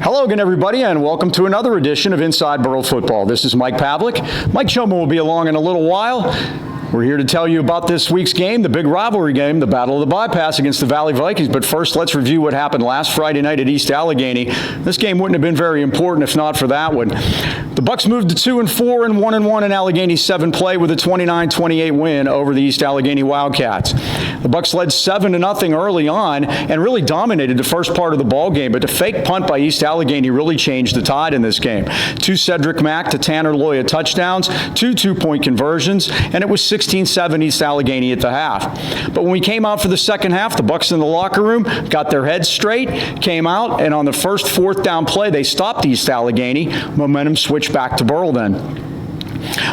Hello again, everybody, and welcome to another edition of Inside Burrell Football. This is Mike Pavlik. Mike Choma will be along in a little while. We're here to tell you about this week's game, the big rivalry game, the Battle of the Bypass against the Valley Vikings. But first, let's review what happened last Friday night at East Allegheny. This game wouldn't have been very important if not for that one. The Bucs moved to 2-4 and 1-1 in Allegheny's 7 play with a 29-28 win over the East Allegheny Wildcats. The Bucs led 7-0 early on and really dominated the first part of the ball game, but the fake punt by East Allegheny really changed the tide in this game. 2 Cedric Mack to Tanner Loya touchdowns, 2 2-point conversions, and it was 16-7 East Allegheny at the half. But when we came out for the second half, the Bucs in the locker room got their heads straight, came out, and on the first 4th down play, they stopped East Allegheny. Momentum switched back to Burrell then.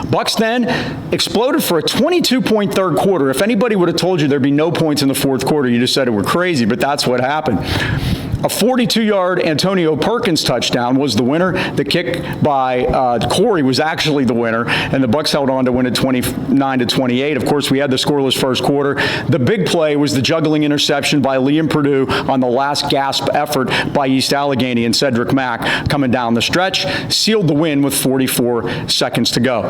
Bucs then exploded for a 22-point third quarter. If anybody would have told you there'd be no points in the fourth quarter, you just said it were crazy, but that's what happened. A 42-yard Antonio Perkins touchdown was the winner. The kick by Corey was actually the winner, and the Bucs held on to win it 29-28. Of course, we had the scoreless first quarter. The big play was the juggling interception by Liam Perdue on the last gasp effort by East Allegheny, and Cedric Mack coming down the stretch sealed the win with 44 seconds to go.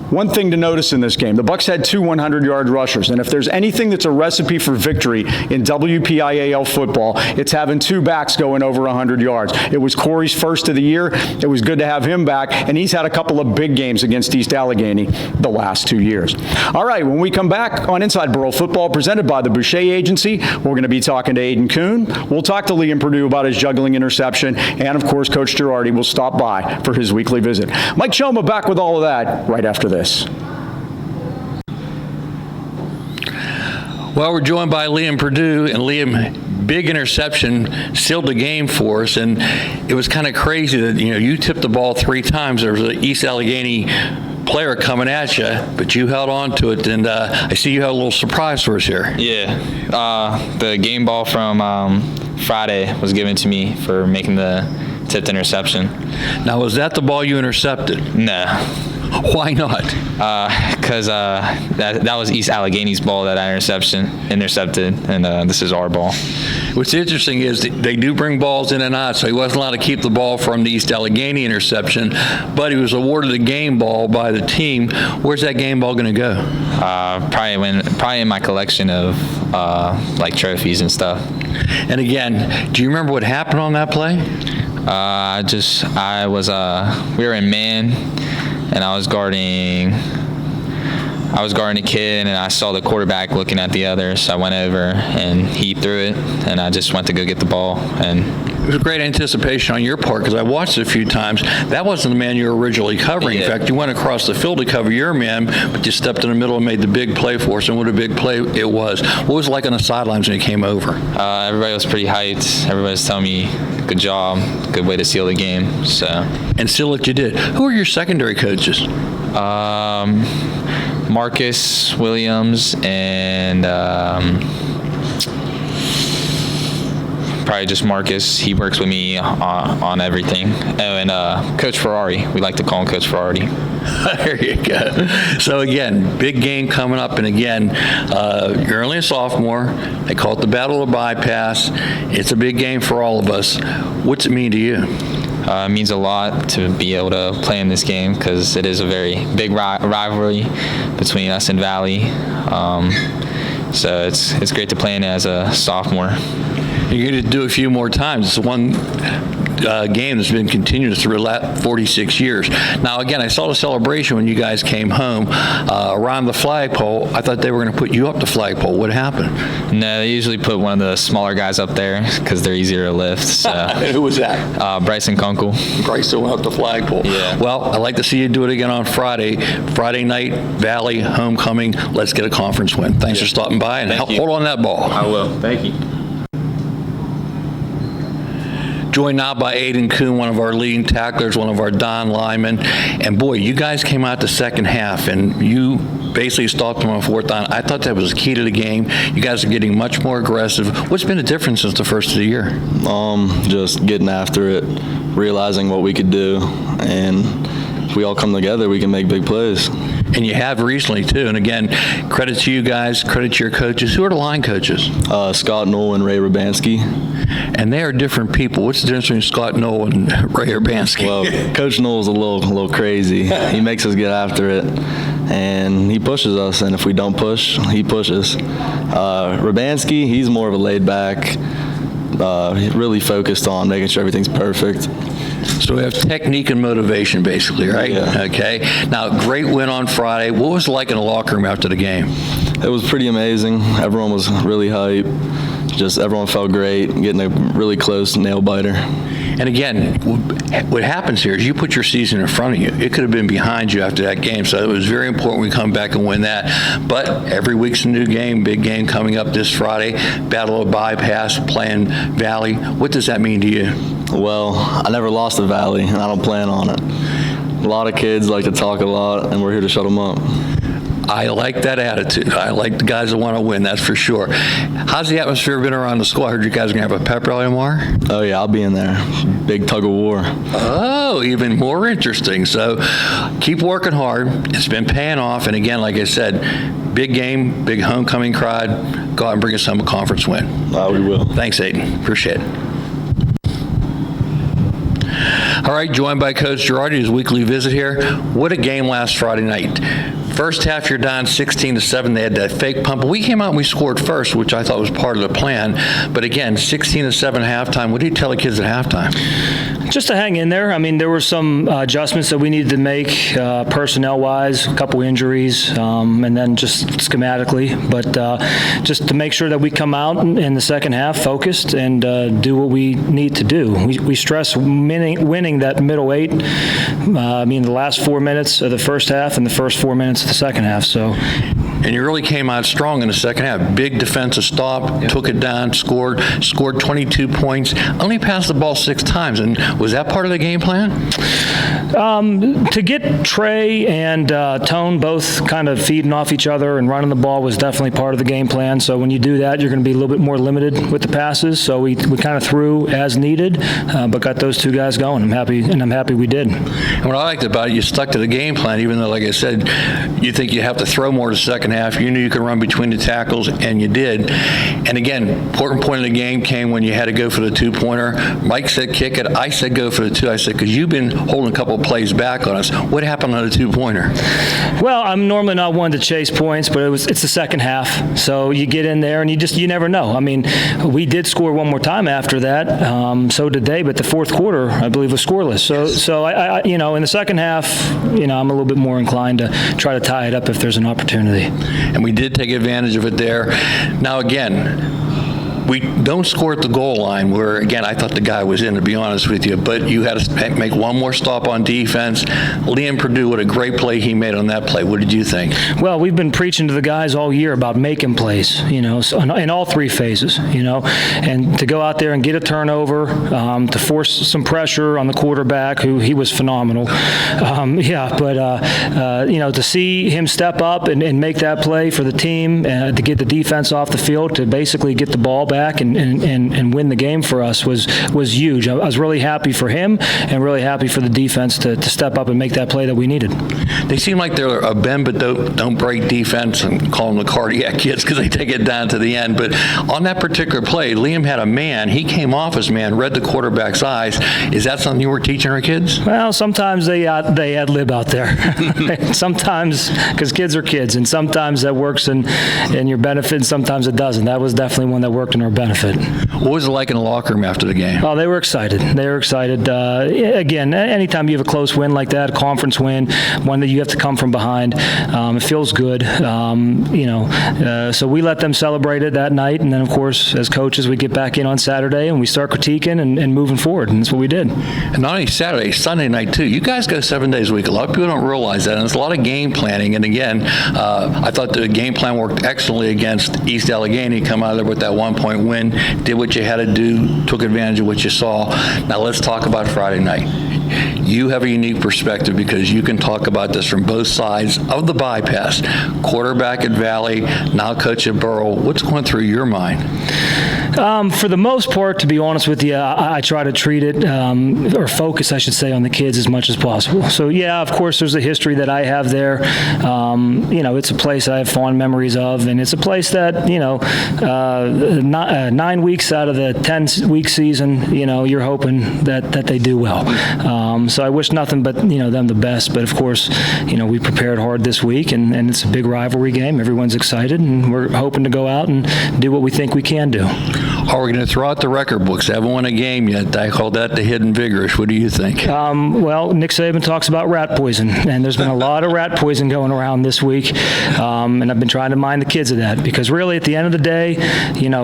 One thing to notice in this game, the Bucs had 2 100-yard rushers, and if there's anything that's a recipe for victory in WPIAL football, it's having 2 backs going over 100 yards. It was Corey's first of the year. It was good to have him back, and he's had a couple of big games against East Allegheny the last 2 years. All right, when we come back on Inside Burrell Football, presented by the Boucher Agency, we're going to be talking to Ayden Kuhn. We'll talk to Liam Perdue about his juggling interception, and of course, Coach Girardi will stop by for his weekly visit. Mike Choma back with all of that right after this. Well, we're joined by Liam Perdue, and Liam, big interception, sealed the game for us, and it was kind of crazy that, you tipped the ball 3 times. There was an East Allegheny player coming at you, but you held on to it, and I see you had a little surprise for us here. Yeah, the game ball from Friday was given to me for making the tipped interception. Now, was that the ball you intercepted? No. Why not? Because that was East Allegheny's ball that I intercepted, and this is our ball. What's interesting is they do bring balls in and out, so he wasn't allowed to keep the ball from the East Allegheny interception, but he was awarded a game ball by the team. Where's that game ball going to go? Probably in my collection of like trophies and stuff. And again, do you remember what happened on that play? We were in man, and I was guarding a kid, and I saw the quarterback looking at the other, so I went over and he threw it, and I just went to go get the ball. And it was a great anticipation on your part, because I watched it a few times. That wasn't the man you were originally covering. Yeah. In fact, you went across the field to cover your man, but you stepped in the middle and made the big play for us, and what a big play it was. What was it like on the sidelines when you came over? Everybody was pretty hyped. Everybody was telling me, good job, good way to seal the game. So. And seal it you did. Who are your secondary coaches? Marcus Williams and probably just Marcus. He works with me on everything. Oh, and Coach Ferrari. We like to call him Coach Ferrari. There you go. So again, big game coming up, and again, you're only a sophomore. They call it the Battle of the Bypass. It's a big game for all of us. What's it mean to you? It means a lot to be able to play in this game, because it is a very big rivalry between us and Valley. So it's great to play in it as a sophomore. You're going to do a few more times. It's one game that's been continuous through 46 years. Now, again, I saw the celebration when you guys came home around the flagpole. I thought they were going to put you up the flagpole. What happened? No, they usually put one of the smaller guys up there because they're easier to lift. So. Who was that? Bryson Kunkel. Bryson went up the flagpole. Yeah. Well, I'd like to see you do it again on Friday. Friday night, Valley, homecoming. Let's get a conference win. Thanks for stopping by, and hold on that ball. I will. Thank you. Joined now by Ayden Kuhn, one of our leading tacklers, one of our Don linemen. And boy, you guys came out the second half, and you basically stopped them on 4th down. I thought that was the key to the game. You guys are getting much more aggressive. What's been the difference since the first of the year? Just getting after it, realizing what we could do, and if we all come together, we can make big plays. And you have recently, too. And again, credit to you guys, credit to your coaches. Who are the line coaches? Scott Knoll and Ray Urbanski. And they are different people. What's the difference between Scott Knoll and Ray Urbanski? Well, Coach Knoll's a little crazy. He makes us get after it, and he pushes us. And if we don't push, he pushes. Urbanski, he's more of a laid back, really focused on making sure everything's perfect. So we have technique and motivation, basically, right? Yeah. Okay. Now, great win on Friday. What was it like in the locker room after the game? It was pretty amazing. Everyone was really hype. Just everyone felt great, getting a really close nail biter. And again, what happens here is you put your season in front of you. It could have been behind you after that game, so it was very important we come back and win that. But every week's a new game, big game coming up this Friday, Battle of Bypass, playing Valley. What does that mean to you? Well, I never lost to Valley, and I don't plan on it. A lot of kids like to talk a lot, and we're here to shut them up. I like that attitude. I like the guys that want to win, that's for sure. How's the atmosphere been around the school? I heard you guys are going to have a pep rally tomorrow? Oh, yeah, I'll be in there. Big tug of war. Oh, even more interesting. So keep working hard. It's been paying off. And again, like I said, big game, big homecoming crowd. Go out and bring us home a conference win. We will. Thanks, Ayden. Appreciate it. All right, joined by Coach Girardi, his weekly visit here. What a game last Friday night. First half, you're down 16-7. They had that fake pump. We came out and we scored first, which I thought was part of the plan. But again, 16-7 halftime. What do you tell the kids at halftime? Just to hang in there. I mean, there were some adjustments that we needed to make personnel-wise, a couple injuries, and then just schematically. But just to make sure that we come out in the second half focused and do what we need to do. We stress winning that middle eight. The last 4 minutes of the first half and the first 4 minutes of the second half. So. And you really came out strong in the second half. Big defensive stop, took it down, scored 22 points, only passed the ball 6 times. And was that part of the game plan? To get Trey and Tone both kind of feeding off each other and running the ball was definitely part of the game plan. So when you do that, you're going to be a little bit more limited with the passes. So we kind of threw as needed, but got those two guys going. I'm happy we did. And what I liked about it, you stuck to the game plan, even though, like I said, you think you have to throw more the second half. You knew you could run between the tackles, and you did. And again, important point of the game came when you had to go for the 2-pointer. Mike said kick it. I said go for the 2. I said, because you've been holding a couple of plays back on us. What happened on the 2-pointer? Well, I'm normally not one to chase points, but it's the second half. So you get in there and you never know. I mean, we did score one more time after that. So did they, but the fourth quarter, I believe, was scoreless. So I in the second half, I'm a little bit more inclined to try to tie it up if there's an opportunity. And we did take advantage of it there. Now, again, we don't score at the goal line where, again, I thought the guy was in, to be honest with you, but you had to make one more stop on defense. Liam Perdue, what a great play he made on that play. What did you think? Well, we've been preaching to the guys all year about making plays, so in all 3 phases, and to go out there and get a turnover, to force some pressure on the quarterback, who he was phenomenal. To see him step up and make that play for the team, to get the defense off the field, to basically get the ball back and win the game for us was huge. I was really happy for him and really happy for the defense to step up and make that play that we needed. They seem like they're a bend but don't break defense, and call them the cardiac kids because they take it down to the end. But on that particular play, Liam had a man. He came off his man, read the quarterback's eyes. Is that something you were teaching our kids? Well, sometimes they ad lib out there. Sometimes, because kids are kids, and sometimes that works in your benefit, and sometimes it doesn't. That was definitely one that worked in our benefit. What was it like in the locker room after the game? Oh, they were excited. Again, anytime you have a close win like that, a conference win, one that you have to come from behind, it feels good. So we let them celebrate it that night, and then, of course, as coaches, we get back in on Saturday and we start critiquing and moving forward, and that's what we did. And not only Saturday, Sunday night too. You guys go 7 days a week. A lot of people don't realize that, and there's a lot of game planning. And again, I thought the game plan worked excellently against East Allegheny. Come out of there with that 1-point win, did what you had to do, took advantage of what you saw. Now let's talk about Friday night. You have a unique perspective because you can talk about this from both sides of the bypass. Quarterback at Valley, now coach at Burrell. What's going through your mind? For the most part, to be honest with you, I try to treat it, or focus, I should say, on the kids as much as possible. So, yeah, of course, there's a history that I have there. It's a place I have fond memories of, and it's a place that, 9 weeks out of the 10-week season, you're hoping that they do well. So I wish nothing but, them the best. But, of course, we prepared hard this week, and it's a big rivalry game. Everyone's excited, and we're hoping to go out and do what we think we can do. Are we going to throw out the record books? Haven't won a game yet. I call that the hidden vigorish. What do you think? Well, Nick Saban talks about rat poison, and there's been a lot of rat poison going around this week, and I've been trying to mind the kids of that, because really at the end of the day,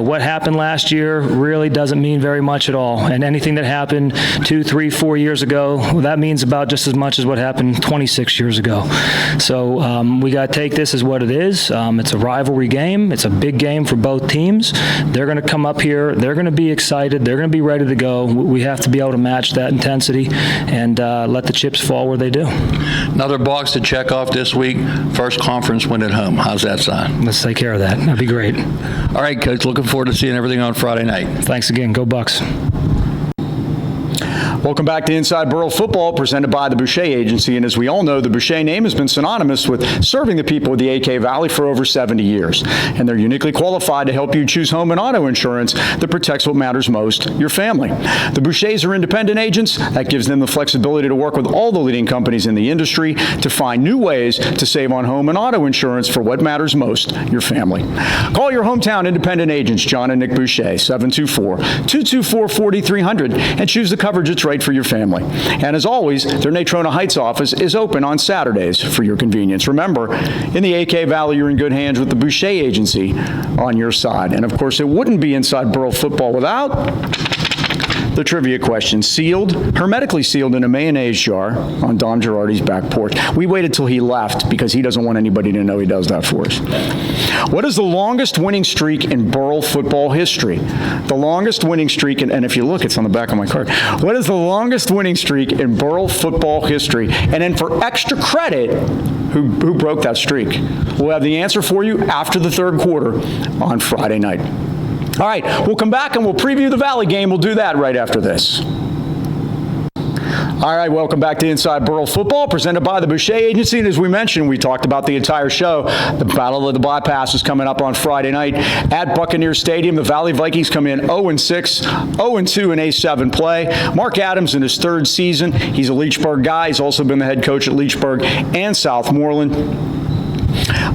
what happened last year really doesn't mean very much at all, and anything that happened 2, 3, 4 years ago, that means about just as much as what happened 26 years ago. So we got to take this as what it is. It's a rivalry game. It's a big game for both teams. They're going to come up here. They're going to be excited. They're going to be ready to go. We have to be able to match that intensity and let the chips fall where they do. Another box to check off this week, first conference win at home. How's that sound? Let's take care of that. That'd be great. All right, Coach, looking forward to seeing everything on Friday night. Thanks again. Go Bucks. Welcome back to Inside Burrell Football, presented by the Boucher Agency. And as we all know, the Boucher name has been synonymous with serving the people of the AK Valley for over 70 years. And they're uniquely qualified to help you choose home and auto insurance that protects what matters most, your family. The Bouchers are independent agents. That gives them the flexibility to work with all the leading companies in the industry to find new ways to save on home and auto insurance for what matters most, your family. Call your hometown independent agents, John and Nick Boucher, 724-224-4300, and choose the coverage that's right for your family. And as always, their Natrona Heights office is open on Saturdays for your convenience. Remember, in the AK Valley, you're in good hands with the Boucher Agency on your side. And of course, it wouldn't be Inside Burrell Football without the trivia question. Sealed, hermetically sealed in a mayonnaise jar on Dom Girardi's back porch. We waited till he left because he doesn't want anybody to know he does that for us. What is the longest winning streak in Burrell football history? The longest winning streak, and if you look, it's on the back of my card. What is the longest winning streak in Burrell football history? And then for extra credit, who broke that streak? We'll have the answer for you after the third quarter on Friday night. All right, we'll come back and we'll preview the Valley game. We'll do that right after this. All right, welcome back to Inside Burrell Football, presented by the Boucher Agency. And as we mentioned, we talked about the entire show. The Battle of the Bypass is coming up on Friday night at Buccaneer Stadium. The Valley Vikings come in 0-6, 0-2 in A7 play. Mark Adams in his third season. He's a Leechburg guy. He's also been the head coach at Leechburg and Southmoreland.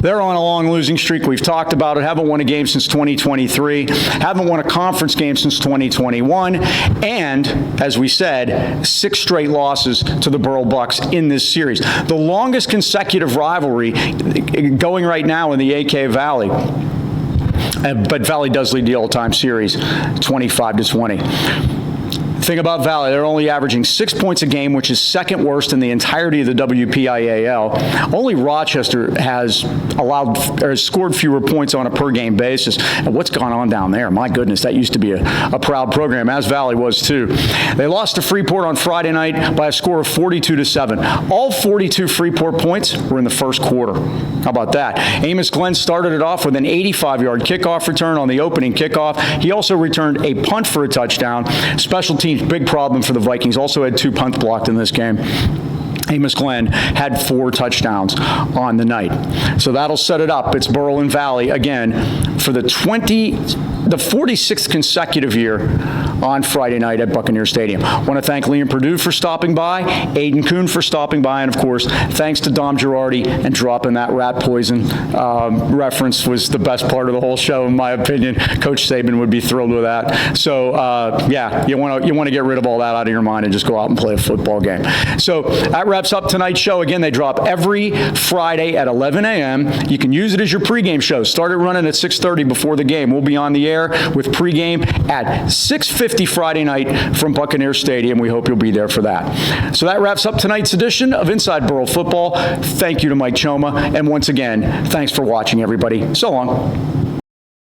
They're on a long losing streak. We've talked about it. Haven't won a game since 2023. Haven't won a conference game since 2021. And, as we said, 6 straight losses to the Burrell Bucks in this series. The longest consecutive rivalry going right now in the AK Valley. But Valley does lead the all-time series, 25-20. Thing about Valley, they're only averaging 6 points a game, which is second worst in the entirety of the WPIAL. Only Rochester has scored fewer points on a per-game basis. And what's gone on down there? My goodness, that used to be a proud program, as Valley was too. They lost to Freeport on Friday night by a score of 42-7. All 42 Freeport points were in the first quarter. How about that? Amos Glenn started it off with an 85-yard kickoff return on the opening kickoff. He also returned a punt for a touchdown. Special teams, big problem for the Vikings. Also had 2 punts blocked in this game. Amos Glenn had 4 touchdowns on the night. So that'll set it up. It's Burrell and Valley again for the 46th consecutive year on Friday night at Buccaneer Stadium. I want to thank Liam Perdue for stopping by, Ayden Kuhn for stopping by, and of course, thanks to Dom Girardi and dropping that rat poison reference was the best part of the whole show, in my opinion. Coach Saban would be thrilled with that. So, yeah, you want to get rid of all that out of your mind and just go out and play a football game. So that wraps up tonight's show. Again, they drop every Friday at 11 a.m. You can use it as your pregame show. Start it running at 6:30 before the game. We'll be on the air with pregame at 6:50 Friday night from Buccaneer Stadium. We hope you'll be there for that. So that wraps up tonight's edition of Inside Burrell Football. Thank you to Mike Choma. And once again, thanks for watching, everybody. So long.